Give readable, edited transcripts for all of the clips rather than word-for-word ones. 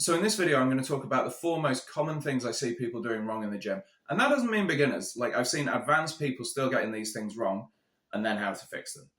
So in this video, I'm going to talk about the 4 most common things I see people doing wrong in the gym. And that doesn't mean beginners. Like, I've seen advanced people still getting these things wrong, and then how to fix them.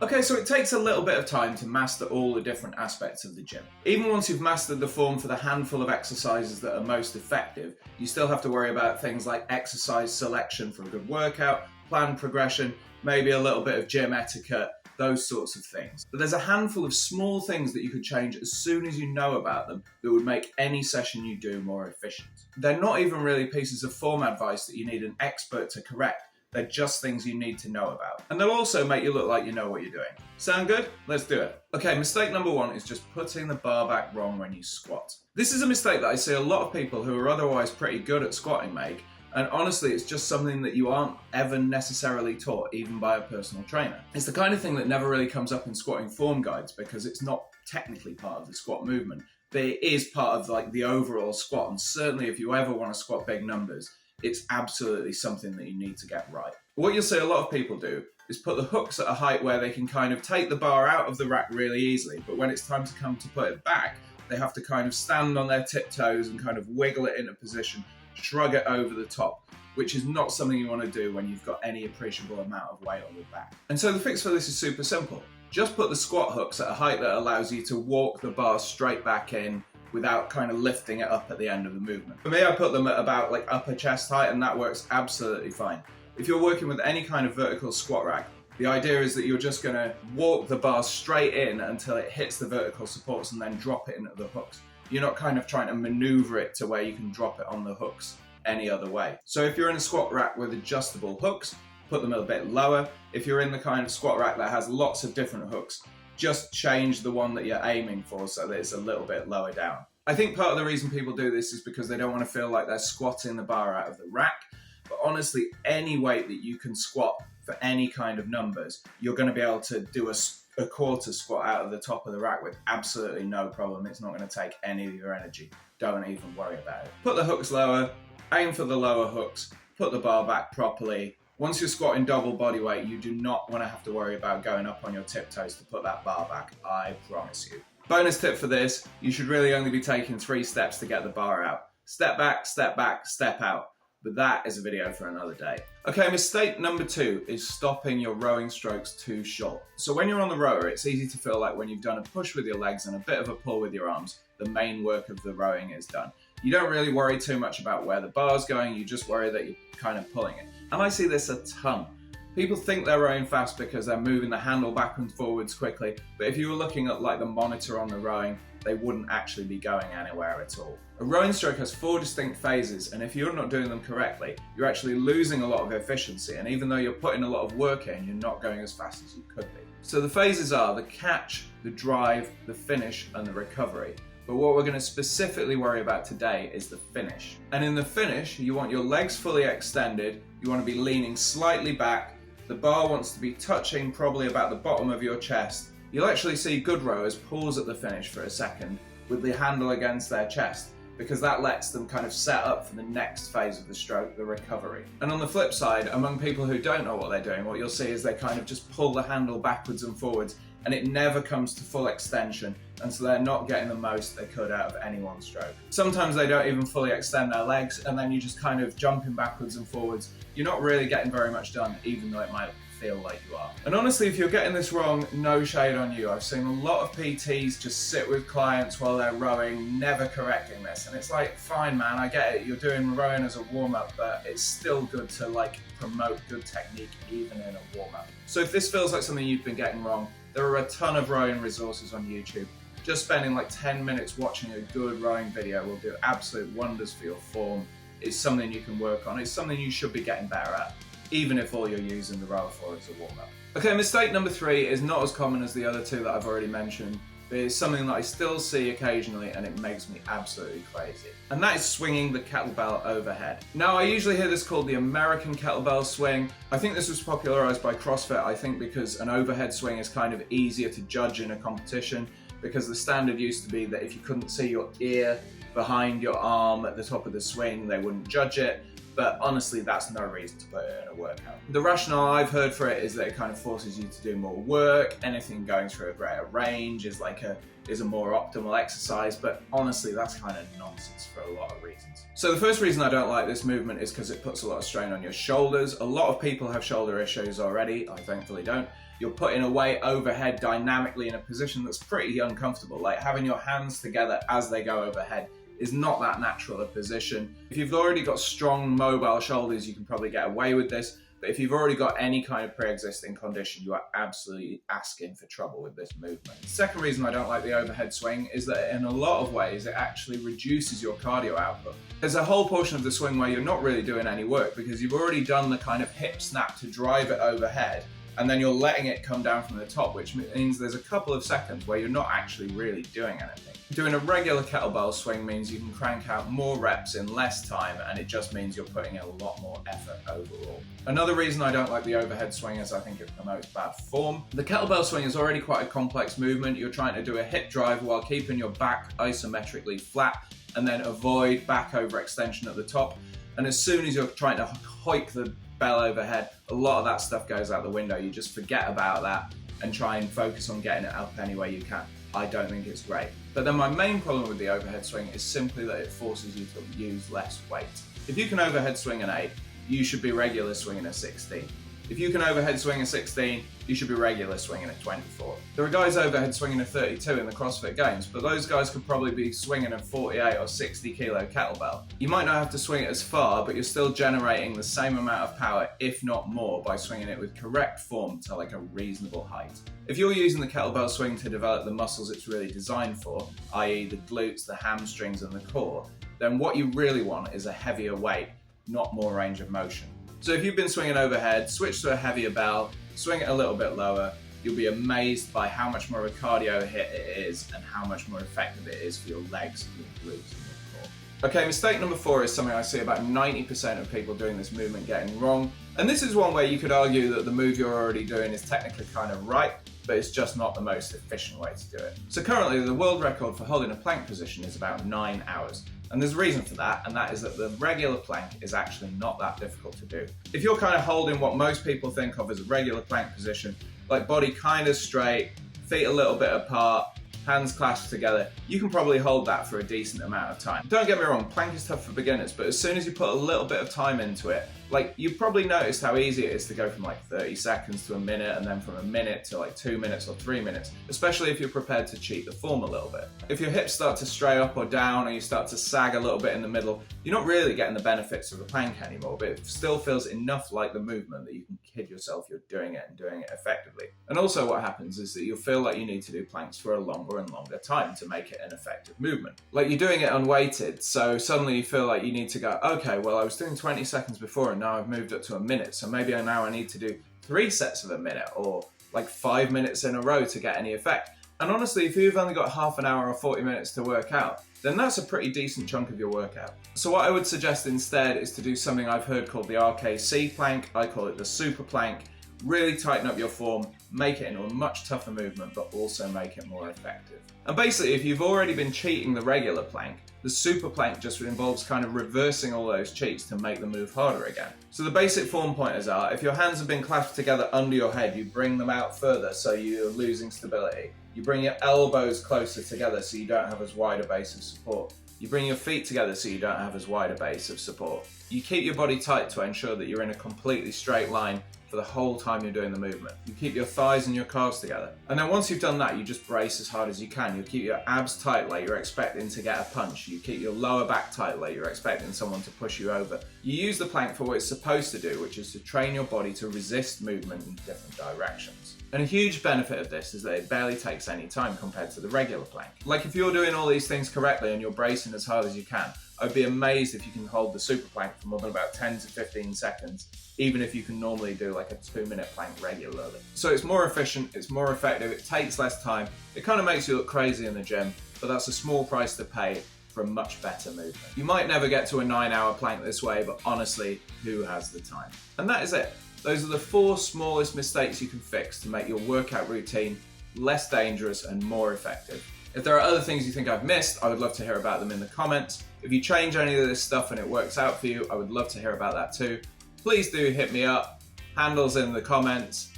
Okay, so it takes a little bit of time to master all the different aspects of the gym. Even once you've mastered the form for the handful of exercises that are most effective, you still have to worry about things like exercise selection for a good workout, plan progression, maybe a little bit of gym etiquette, those sorts of things. But there's a handful of small things that you could change as soon as you know about them that would make any session you do more efficient. They're not even really pieces of form advice that you need an expert to correct. They're just things you need to know about. And they'll also make you look like you know what you're doing. Sound good? Let's do it. Okay, mistake number 1 is just putting the bar back wrong when you squat. This is a mistake that I see a lot of people who are otherwise pretty good at squatting make. And honestly, it's just something that you aren't ever necessarily taught, even by a personal trainer. It's the kind of thing that never really comes up in squatting form guides because it's not technically part of the squat movement, but it is part of like the overall squat. And certainly if you ever want to squat big numbers, it's absolutely something that you need to get right. What you'll see a lot of people do is put the hooks at a height where they can kind of take the bar out of the rack really easily, but when it's time to come to put it back, they have to kind of stand on their tiptoes and kind of wiggle it into position, shrug it over the top, which is not something you want to do when you've got any appreciable amount of weight on your back. And so the fix for this is super simple. Just put the squat hooks at a height that allows you to walk the bar straight back in without kind of lifting it up at the end of the movement. For me, I put them at about like upper chest height, and that works absolutely fine. If you're working with any kind of vertical squat rack, the idea is that you're just going to walk the bar straight in until it hits the vertical supports and then drop it into the hooks. You're not kind of trying to maneuver it to where you can drop it on the hooks any other way. So if you're in a squat rack with adjustable hooks, put them a bit lower. If you're in the kind of squat rack that has lots of different hooks, just change the one that you're aiming for so that it's a little bit lower down. I think part of the reason people do this is because they don't want to feel like they're squatting the bar out of the rack. But honestly, any weight that you can squat for any kind of numbers, you're going to be able to do a quarter squat out of the top of the rack with absolutely no problem. It's not going to take any of your energy. Don't even worry about it. Put the hooks lower, aim for the lower hooks, put the bar back properly. Once you're squatting double body weight, you do not want to have to worry about going up on your tiptoes to put that bar back, I promise you. Bonus tip for this, you should really only be taking 3 steps to get the bar out. Step back, step out. But that is a video for another day. Okay, mistake number 2 is stopping your rowing strokes too short. So when you're on the rower, it's easy to feel like when you've done a push with your legs and a bit of a pull with your arms, the main work of the rowing is done. You don't really worry too much about where the bar's going, you just worry that you're kind of pulling it. And I see this a ton. People think they're rowing fast because they're moving the handle back and forwards quickly, but if you were looking at like the monitor on the rowing, they wouldn't actually be going anywhere at all. A rowing stroke has 4 distinct phases, and if you're not doing them correctly, you're actually losing a lot of efficiency, and even though you're putting a lot of work in, you're not going as fast as you could be. So the phases are the catch, the drive, the finish, and the recovery. But what we're going to specifically worry about today is the finish. And in the finish, you want your legs fully extended, you want to be leaning slightly back, the bar wants to be touching probably about the bottom of your chest. You'll actually see good rowers pause at the finish for a second with the handle against their chest, because that lets them kind of set up for the next phase of the stroke, the recovery. And on the flip side, among people who don't know what they're doing, what you'll see is they kind of just pull the handle backwards and forwards, and it never comes to full extension, and so they're not getting the most they could out of any one stroke. Sometimes they don't even fully extend their legs, and then you just kind of jumping backwards and forwards. You're not really getting very much done, even though it might feel like you are. And honestly, if you're getting this wrong, no shade on you. I've seen a lot of PTs just sit with clients while they're rowing, never correcting this. And it's like, fine man, I get it, you're doing rowing as a warm-up, but it's still good to like promote good technique even in a warm-up. So if this feels like something you've been getting wrong, there are a ton of rowing resources on YouTube. Just spending like 10 minutes watching a good rowing video will do absolute wonders for your form. It's something you can work on. It's something you should be getting better at, even if all you're using the rower for is a warm-up. Okay, mistake number 3 is not as common as the other 2 that I've already mentioned, but it's something that I still see occasionally and it makes me absolutely crazy. And that is swinging the kettlebell overhead. Now, I usually hear this called the American kettlebell swing. I think this was popularized by CrossFit, I think because an overhead swing is kind of easier to judge in a competition, because the standard used to be that if you couldn't see your ear behind your arm at the top of the swing, they wouldn't judge it. But honestly, that's no reason to put it in a workout. The rationale I've heard for it is that it kind of forces you to do more work. Anything going through a greater range is like a is a more optimal exercise, but honestly, that's kind of nonsense for a lot of reasons. So the first reason I don't like this movement is because it puts a lot of strain on your shoulders. A lot of people have shoulder issues already. I thankfully don't. You're putting a weight overhead dynamically in a position that's pretty uncomfortable. Like having your hands together as they go overhead is not that natural a position. If you've already got strong mobile shoulders, you can probably get away with this. But if you've already got any kind of pre-existing condition, you are absolutely asking for trouble with this movement. The second reason I don't like the overhead swing is that in a lot of ways, it actually reduces your cardio output. There's a whole portion of the swing where you're not really doing any work because you've already done the kind of hip snap to drive it overhead, and then you're letting it come down from the top, which means there's a couple of seconds where you're not actually really doing anything. Doing a regular kettlebell swing means you can crank out more reps in less time, and it just means you're putting in a lot more effort overall. Another reason I don't like the overhead swing is I think it promotes bad form. The kettlebell swing is already quite a complex movement. You're trying to do a hip drive while keeping your back isometrically flat and then avoid back overextension at the top. And as soon as you're trying to hike the bell overhead, a lot of that stuff goes out the window. You just forget about that and try and focus on getting it up any way you can. I don't think it's great. But then my main problem with the overhead swing is simply that it forces you to use less weight. If you can overhead swing an 8, you should be regular swinging a 16. If you can overhead swing a 16, you should be regular swinging a 24. There are guys overhead swinging a 32 in the CrossFit Games, but those guys could probably be swinging a 48 or 60 kilo kettlebell. You might not have to swing it as far, but you're still generating the same amount of power, if not more, by swinging it with correct form to like a reasonable height. If you're using the kettlebell swing to develop the muscles it's really designed for, i.e. the glutes, the hamstrings and the core, then what you really want is a heavier weight, not more range of motion. So if you've been swinging overhead, switch to a heavier bell, swing it a little bit lower, you'll be amazed by how much more of a cardio hit it is and how much more effective it is for your legs, your glutes and your core. Okay, mistake number 4 is something I see about 90% of people doing this movement getting wrong. And this is one where you could argue that the move you're already doing is technically kind of right, but it's just not the most efficient way to do it. So currently the world record for holding a plank position is about 9 hours. And there's a reason for that, and that is that the regular plank is actually not that difficult to do. If you're kind of holding what most people think of as a regular plank position, like body kind of straight, feet a little bit apart, hands clasped together, you can probably hold that for a decent amount of time. Don't get me wrong, plank is tough for beginners, but as soon as you put a little bit of time into it, like you've probably noticed how easy it is to go from like 30 seconds to a minute and then from a minute to like 2 minutes or 3 minutes, especially if you're prepared to cheat the form a little bit. If your hips start to stray up or down or you start to sag a little bit in the middle, you're not really getting the benefits of the plank anymore, but it still feels enough like the movement that you can kid yourself you're doing it and doing it effectively. And also what happens is that you'll feel like you need to do planks for a longer and longer time to make it an effective movement. Like you're doing it unweighted, so suddenly you feel like you need to go, okay, well I was doing 20 seconds before and now I've moved up to a minute, so maybe now I need to do 3 sets of a minute or like 5 minutes in a row to get any effect. And honestly, if you've only got half an hour or 40 minutes to work out, then that's a pretty decent chunk of your workout. So what I would suggest instead is to do something I've heard called the RKC plank. I call it the super plank. Really tighten up your form, make it into a much tougher movement, but also make it more effective. And basically, if you've already been cheating the regular plank, the super plank just involves kind of reversing all those cheats to make the move harder again. So the basic form pointers are, if your hands have been clasped together under your head, you bring them out further so you're losing stability. You bring your elbows closer together so you don't have as wide a base of support. You bring your feet together so you don't have as wide a base of support. You keep your body tight to ensure that you're in a completely straight line for the whole time you're doing the movement. You keep your thighs and your calves together. And then once you've done that, you just brace as hard as you can. You keep your abs tight like you're expecting to get a punch. You keep your lower back tight like you're expecting someone to push you over. You use the plank for what it's supposed to do, which is to train your body to resist movement in different directions. And a huge benefit of this is that it barely takes any time compared to the regular plank. Like if you're doing all these things correctly and you're bracing as hard as you can, I'd be amazed if you can hold the super plank for more than about 10 to 15 seconds, even if you can normally do like a 2-minute plank regularly. So it's more efficient, it's more effective, it takes less time, it kind of makes you look crazy in the gym, but that's a small price to pay for a much better movement. You might never get to a 9-hour plank this way, but honestly, who has the time? And that is it. Those are the 4 smallest mistakes you can fix to make your workout routine less dangerous and more effective. If there are other things you think I've missed, I would love to hear about them in the comments. If you change any of this stuff and it works out for you, I would love to hear about that too. Please do hit me up. Handles in the comments.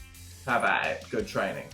Have at it. Good training.